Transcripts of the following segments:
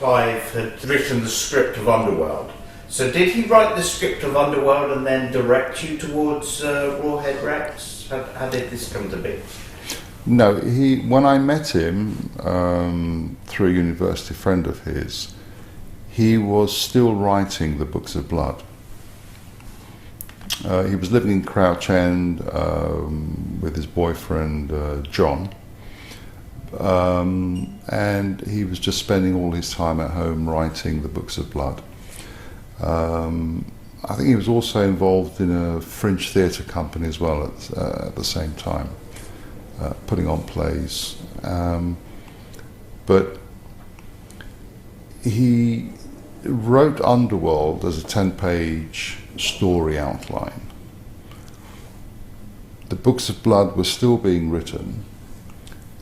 Clive had written the script of Underworld. So did he write the script of Underworld and then direct you towards Rawhead Rex? How did this come to be? No, when I met him through a university friend of his, he was still writing the Books of Blood. He was living in Crouch End with his boyfriend John, and he was just spending all his time at home writing the Books of Blood. I think he was also involved in a fringe theatre company as well at the same time, putting on plays. But he wrote Underworld as a 10-page story outline. The Books of Blood were still being written,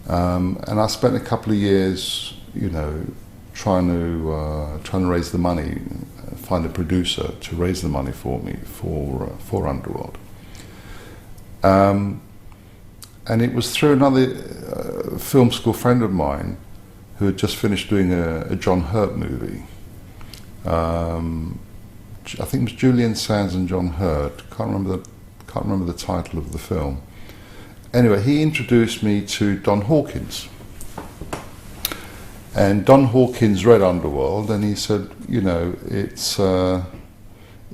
and I spent a couple of years, trying to raise the money, find a producer to raise the money for me for Underworld. And it was through another film school friend of mine who had just finished doing a John Hurt movie. I think it was Julian Sands and John Hurt. Can't remember the title of the film. Anyway, he introduced me to Don Hawkins. And Don Hawkins read Underworld, and he said,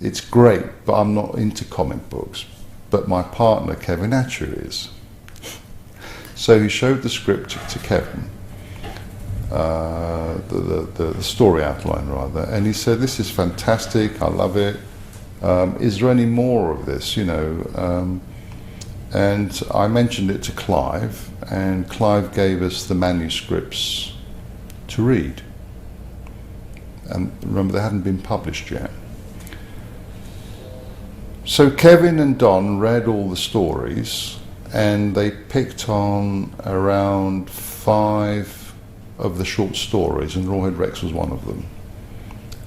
it's great, but I'm not into comic books. But my partner, Kevin Atcher, is. So he showed the script to Kevin, the story outline rather, and he said, "This is fantastic. I love it. Is there any more of this?" And I mentioned it to Clive, and Clive gave us the manuscripts to read. And remember, they hadn't been published yet. So Kevin and Don read all the stories, and they picked on around 5 of the short stories, and Rawhead Rex was one of them.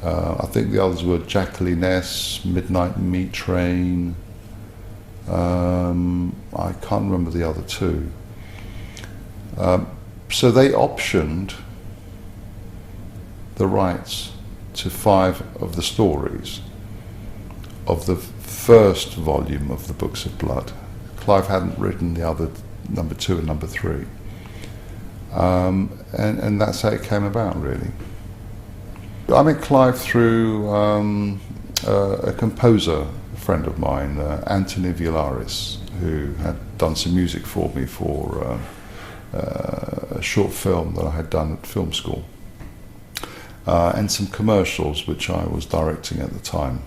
I think the others were Jacqueline S., Midnight Meat Train. I can't remember the other 2. So they optioned the rights to 5 of the stories of the first volume of the Books of Blood. Clive hadn't written the other number 2 and number 3. And that's how it came about, really. I met Clive through a composer friend of mine, Anthony Villaris, who had done some music for me for a short film that I had done at film school, and some commercials which I was directing at the time.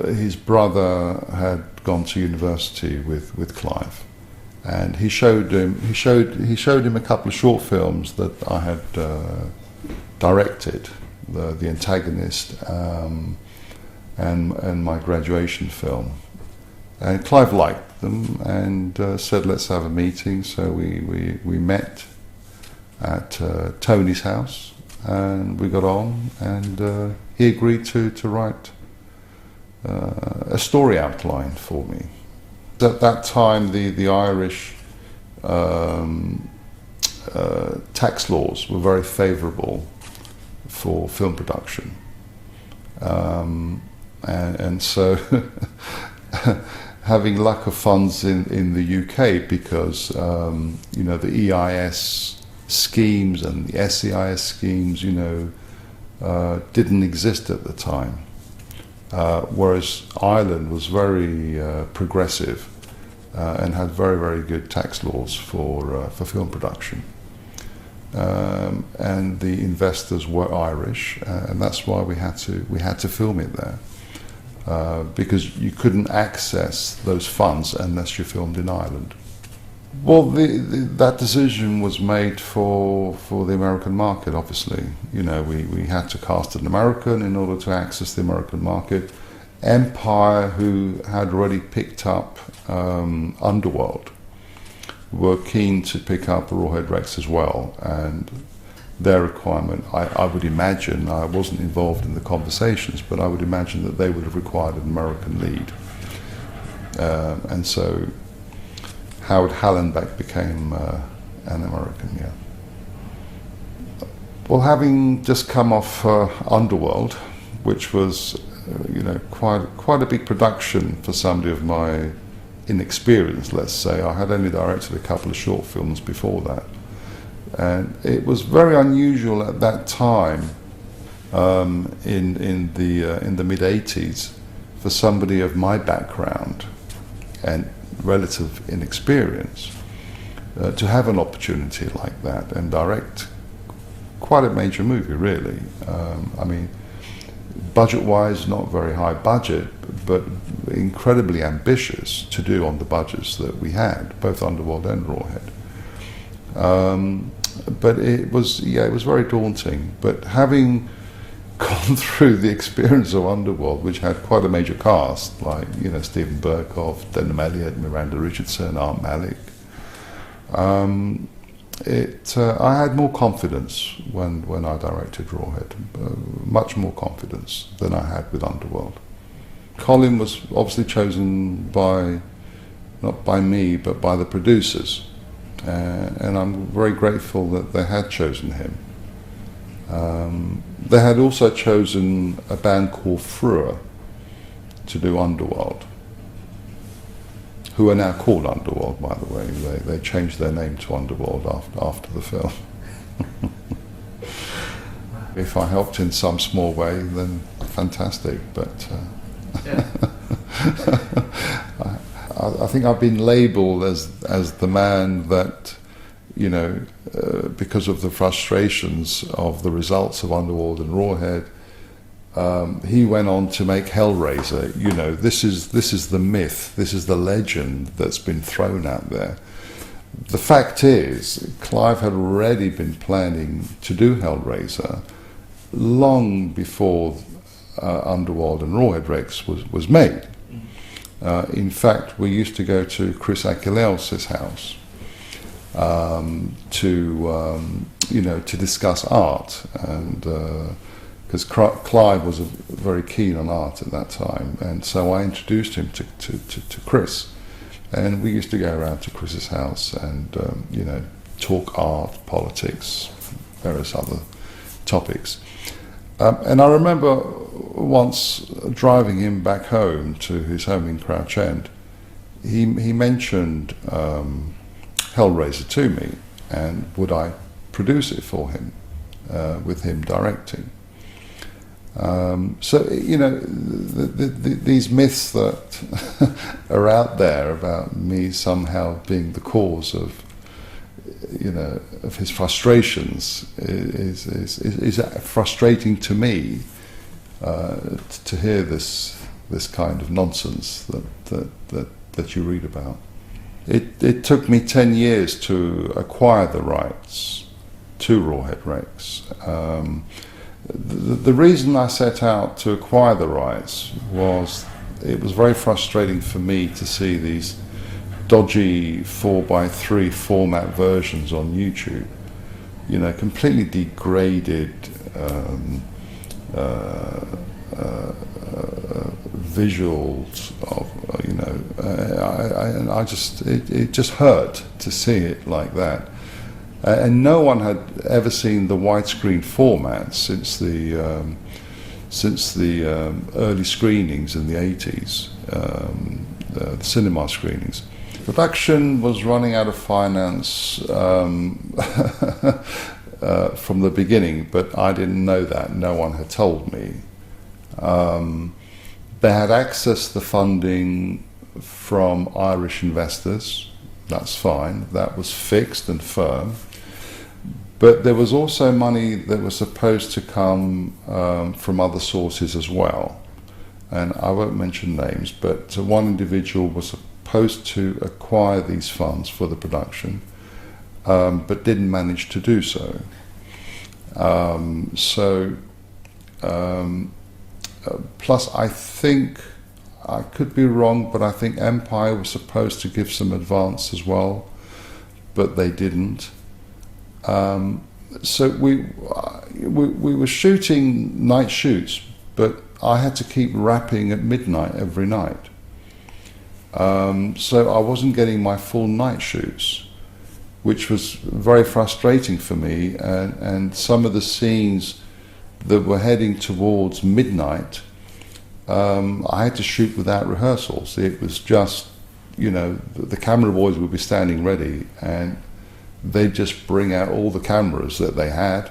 His brother had gone to university with Clive, and he showed him a couple of short films that I had directed, the Antagonist and my graduation film. And Clive liked them and said, "Let's have a meeting." So we met at Tony's house, and we got on, and he agreed to write a story outline for me. At that time, the Irish tax laws were very favourable for film production, and so having lack of funds in the UK, because the EIS schemes and the SEIS schemes didn't exist at the time, whereas Ireland was very progressive and had very, very good tax laws for film production. And the investors were Irish, and that's why we had to film it there, because you couldn't access those funds unless you filmed in Ireland. Well, that decision was made for the American market. Obviously, we had to cast an American in order to access the American market. Empire, who had already picked up Underworld, were keen to pick up Rawhead Rex as well, and their requirement, I would imagine, I wasn't involved in the conversations, but I would imagine that they would have required an American lead. And so Howard Hallenbeck became an American, yeah. Well, having just come off Underworld, which was, quite a big production for somebody of my inexperience, let's say. I had only directed a couple of short films before that. And it was very unusual at that time, in the mid-80s, for somebody of my background and relative inexperience to have an opportunity like that and direct quite a major movie, really. Budget-wise, not very high budget, but incredibly ambitious to do on the budgets that we had, both Underworld and Rawhead. But it was very daunting. But having gone through the experience of Underworld, which had quite a major cast, like Stephen Burkoff, Denham Elliott, Miranda Richardson, Art Malik, I had more confidence when I directed Rawhead, much more confidence than I had with Underworld. Colin was obviously chosen not by me, but by the producers, and I'm very grateful that they had chosen him. They had also chosen a band called Frua to do Underworld, who are now called Underworld, by the way. They changed their name to Underworld after the film. If I helped in some small way, then fantastic. But I think I've been labelled as the man that, because of the frustrations of the results of Underworld and Rawhead, he went on to make Hellraiser. This is the myth, this is the legend that's been thrown out there. The fact is, Clive had already been planning to do Hellraiser long before Underworld and Rawhead Rex was made. In fact, we used to go to Chris Achilleos' house to discuss art, and because Clive was very keen on art at that time, and so I introduced him to Chris, and we used to go around to Chris's house and talk art, politics, various other topics. And I remember once driving him back home to his home in Crouch End, he mentioned Hellraiser to me, and would I produce it for him, with him directing. These myths that are out there about me somehow being the cause of his frustrations is frustrating to me, to hear this kind of nonsense that you read about. It took me 10 years to acquire the rights to Rawhead Rex. The reason I set out to acquire the rights was it was very frustrating for me to see these dodgy 4:3 format versions on YouTube, completely degraded visuals of, it just hurt to see it like that. And no one had ever seen the widescreen format since the early screenings in the 80s, the cinema screenings. Production was running out of finance from the beginning, but I didn't know that. No one had told me. They had accessed the funding from Irish investors. That's fine. That was fixed and firm. But there was also money that was supposed to come from other sources as well. And I won't mention names, but one individual was supposed to acquire these funds for the production, but didn't manage to do so. Plus, I think, I could be wrong, but I think Empire was supposed to give some advance as well, but they didn't. So we were shooting night shoots, but I had to keep wrapping at midnight every night. So I wasn't getting my full night shoots. which was very frustrating for me. And some of the scenes that were heading towards midnight, I had to shoot without rehearsals. It was just, you know, the camera boys would be standing ready, and they'd just bring out all the cameras that they had,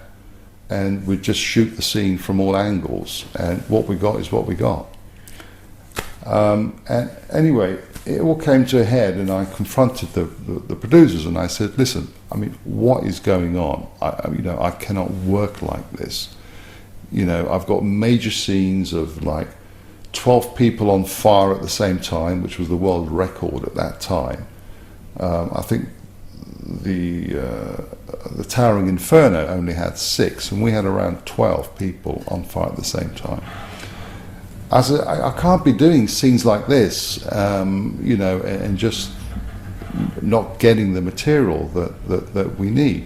and we'd just shoot the scene from all angles, and what we got is what we got. And anyway, it all came to a head, and I confronted the producers, and I said, listen, I mean, what is going on? I cannot work like this. You know, I've got major scenes of like 12 people on fire at the same time, which was the world record at that time. I think the Towering Inferno only had 6, and we had around 12 people on fire at the same time. I said, I can't be doing scenes like this, you know, and just not getting the material that we need.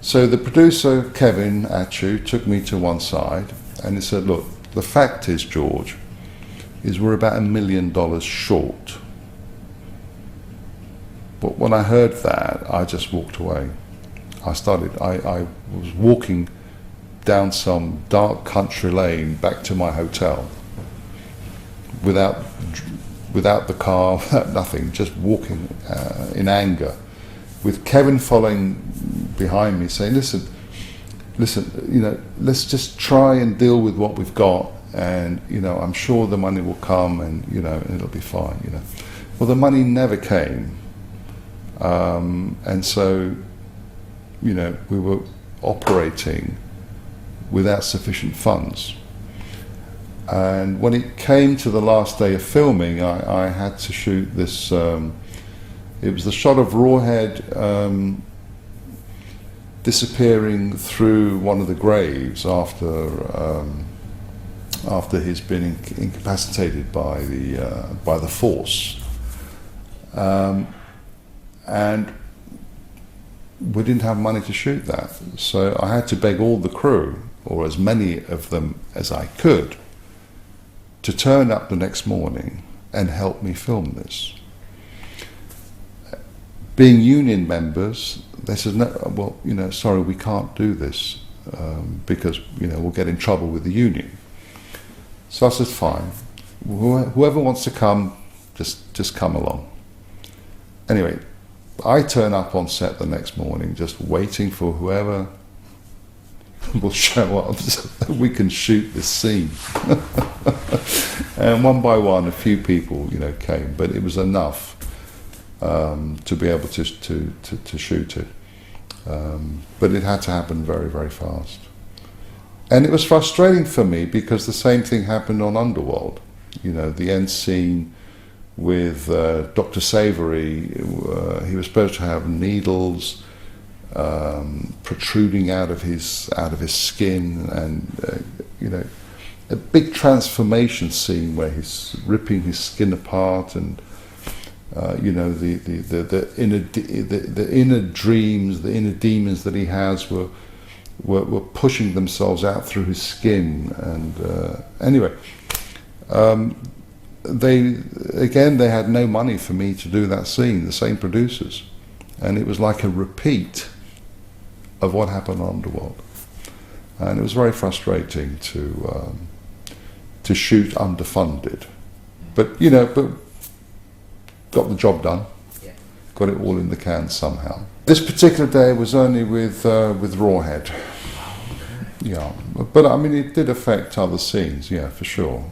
So the producer, Kevin Atchu, took me to one side, and he said, look, the fact is, George, is we're about $1 million short. But when I heard that, I just walked away. I was walking down some dark country lane back to my hotel without the car, without nothing, just walking in anger, with Kevin following behind me saying, listen, you know, let's just try and deal with what we've got, and, you know, I'm sure the money will come, and, you know, it'll be fine, you know. Well, the money never came. And so, you know, we were operating without sufficient funds. And when it came to the last day of filming, I had to shoot this, it was the shot of Rawhead disappearing through one of the graves after he's been incapacitated by the force. And we didn't have money to shoot that, so I had to beg all the crew, or as many of them as I could, to turn up the next morning and help me film this. Being union members, they said, no, well, you know, sorry, we can't do this because, you know, we'll get in trouble with the union. So I said, fine, whoever wants to come, just come along. Anyway, I turn up on set the next morning, just waiting for whoever will show up so that we can shoot this scene. And one by one, a few people, you know, came, but it was enough to be able to shoot it. But it had to happen very, very fast. And it was frustrating for me because the same thing happened on Underworld. You know, the end scene with Dr. Savory, he was supposed to have needles protruding out of his skin, and you know, a big transformation scene where he's ripping his skin apart, and you know, the inner dreams, the inner demons that he has were pushing themselves out through his skin, and anyway. They had no money for me to do that scene, the same producers, and it was like a repeat of what happened on Underworld, and it was very frustrating to shoot underfunded, but you know, got the job done, got it all in the can somehow. This particular day was only with Rawhead. Yeah, but I mean, it did affect other scenes, yeah, for sure.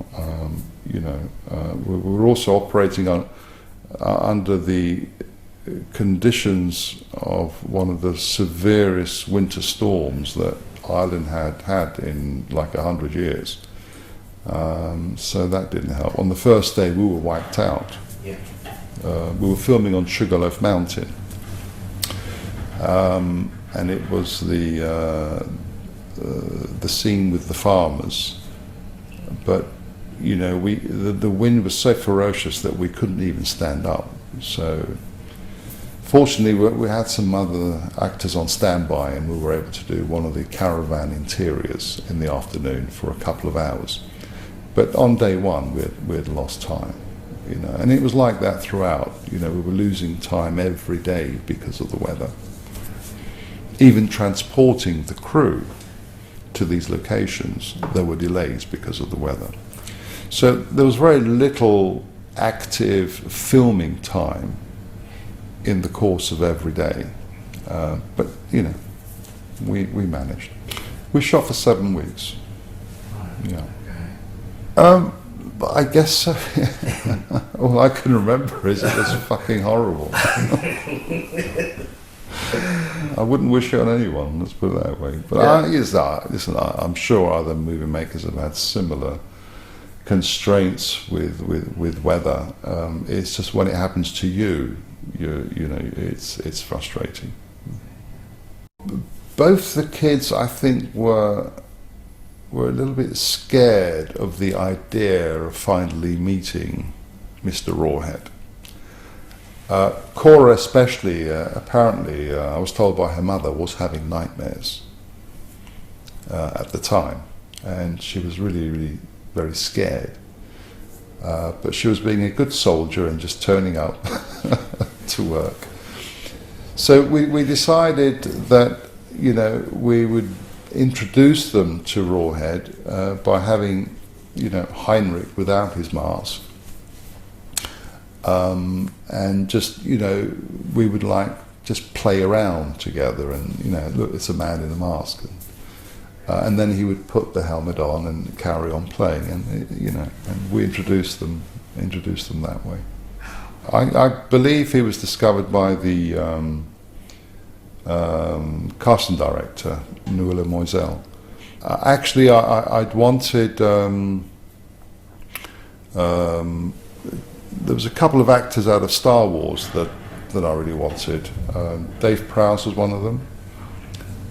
You know, we were also operating under the conditions of one of the severest winter storms that Ireland had in like 100 years. So that didn't help. On the first day, we were wiped out. Yeah. We were filming on Sugarloaf Mountain, and it was the scene with the farmers, but you know, the wind was so ferocious that we couldn't even stand up. So fortunately we had some other actors on standby, and we were able to do one of the caravan interiors in the afternoon for a couple of hours. But on day one we had lost time. you know, and it was like that throughout. You know, we were losing time every day because of the weather. Even transporting the crew to these locations, there were delays because of the weather. So there was very little active filming time in the course of every day. But, you know, we managed. We shot for 7 weeks. Yeah. But I guess so. All I can remember is it was fucking horrible. I wouldn't wish it on anyone, let's put it that way. But listen, I'm sure other movie makers have had similar constraints with weather. It's just when it happens to you, you know, it's frustrating. Both the kids, I think, were a little bit scared of the idea of finally meeting Mr. Rawhead. Cora especially, apparently, I was told by her mother, was having nightmares at the time, and she was really, really very scared. But she was being a good soldier and just turning up to work. So we decided that, you know, we would introduce them to Rawhead by having, you know, Heinrich without his mask. And just, you know, we would like just play around together and, you know, look, it's a man in a mask. And then he would put the helmet on and carry on playing, and, you know, and we introduced them that way. I believe he was discovered by the casting director, Nuala Moiselle. Actually, I'd wanted... there was a couple of actors out of Star Wars that I really wanted. Dave Prowse was one of them,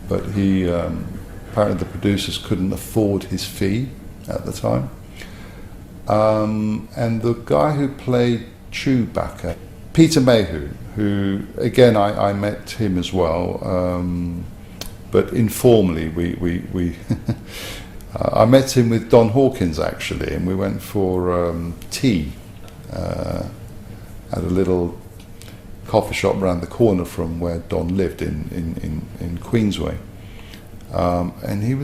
but he apparently the producers couldn't afford his fee at the time. And the guy who played Chewbacca, Peter Mayhew, who again I met him as well, but informally we I met him with Don Hawkins actually, and we went for tea. At a little coffee shop around the corner from where Don lived in Queensway, and he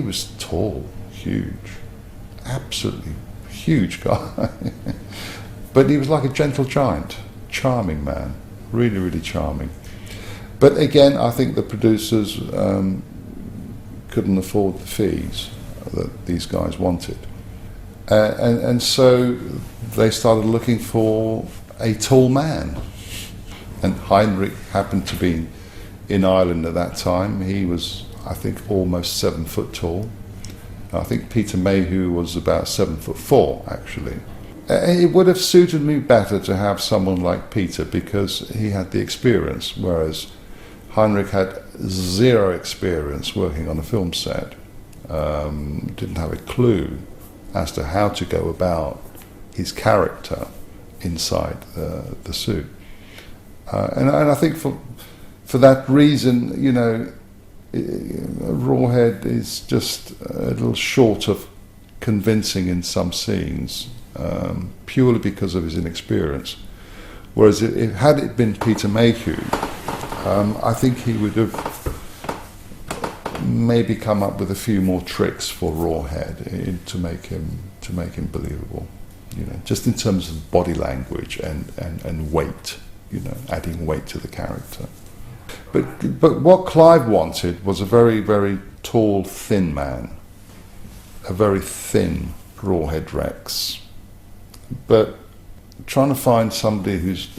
was tall, huge, absolutely huge guy, but he was like a gentle giant, charming man, really, really charming. But again, I think the producers couldn't afford the fees that these guys wanted. And so they started looking for a tall man. And Heinrich happened to be in Ireland at that time. He was, I think, almost 7 foot tall. I think Peter Mayhew was about 7'4", actually. It would have suited me better to have someone like Peter because he had the experience, whereas Heinrich had 0 experience working on a film set. Didn't have a clue as to how to go about his character inside the suit. And I think for that reason, you know, Rawhead is just a little short of convincing in some scenes, purely because of his inexperience. Whereas had it been Peter Mayhew, I think he would have maybe come up with a few more tricks for Rawhead to make him believable, you know, just in terms of body language and weight, you know, adding weight to the character. But what Clive wanted was a very, very tall, thin man, a very thin Rawhead Rex. But trying to find somebody who's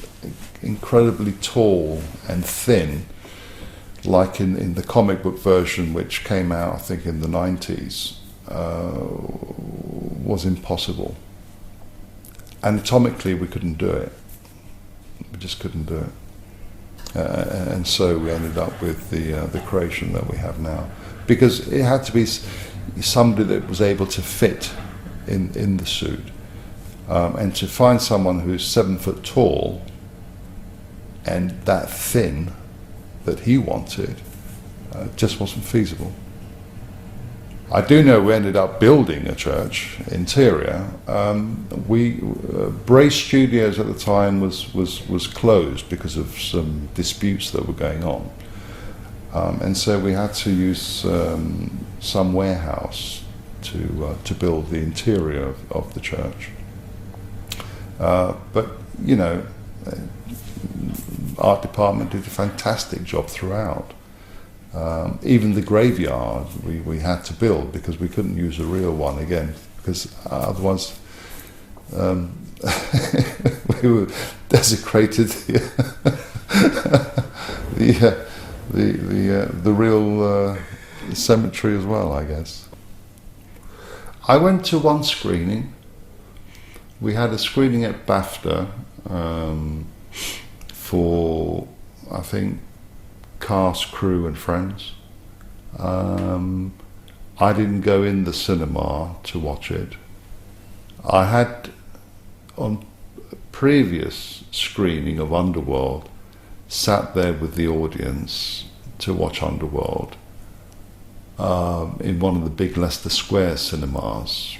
incredibly tall and thin, like in the comic book version, which came out, I think, in the 90s, was impossible. Anatomically, we couldn't do it. We just couldn't do it. And so we ended up with the creation that we have now. Because it had to be somebody that was able to fit in the suit. And to find someone who's 7 foot tall and that thin that he wanted just wasn't feasible. I do know we ended up building a church interior. Bray Studios at the time was closed because of some disputes that were going on, and so we had to use some warehouse to build the interior of the church. But you know, art department did a fantastic job throughout. Even the graveyard we had to build because we couldn't use a real one again, because otherwise we were desecrated the real cemetery as well, I guess. I went to one screening. We had a screening at BAFTA for, I think, cast, crew and friends. I didn't go in the cinema to watch it. I had, on a previous screening of Underworld, sat there with the audience to watch Underworld in one of the big Leicester Square cinemas.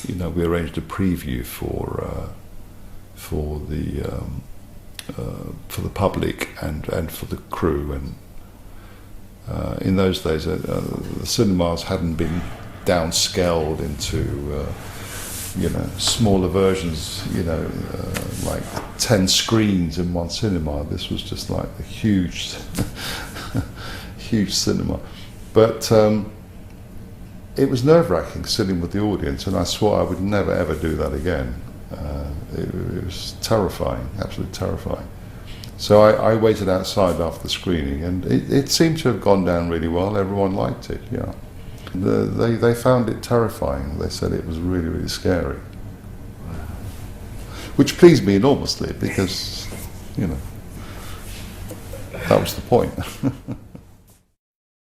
You know, we arranged a preview for the public and for the crew, and in those days the cinemas hadn't been downscaled into you know, smaller versions, you know, like 10 screens in one cinema. This was just like a huge huge cinema, but it was nerve-wracking sitting with the audience, and I swore I would never ever do that again. It was terrifying, absolutely terrifying. So I waited outside after the screening, and it seemed to have gone down really well. Everyone liked it, yeah. They found it terrifying. They said it was really, really scary. Which pleased me enormously, because, you know, that was the point.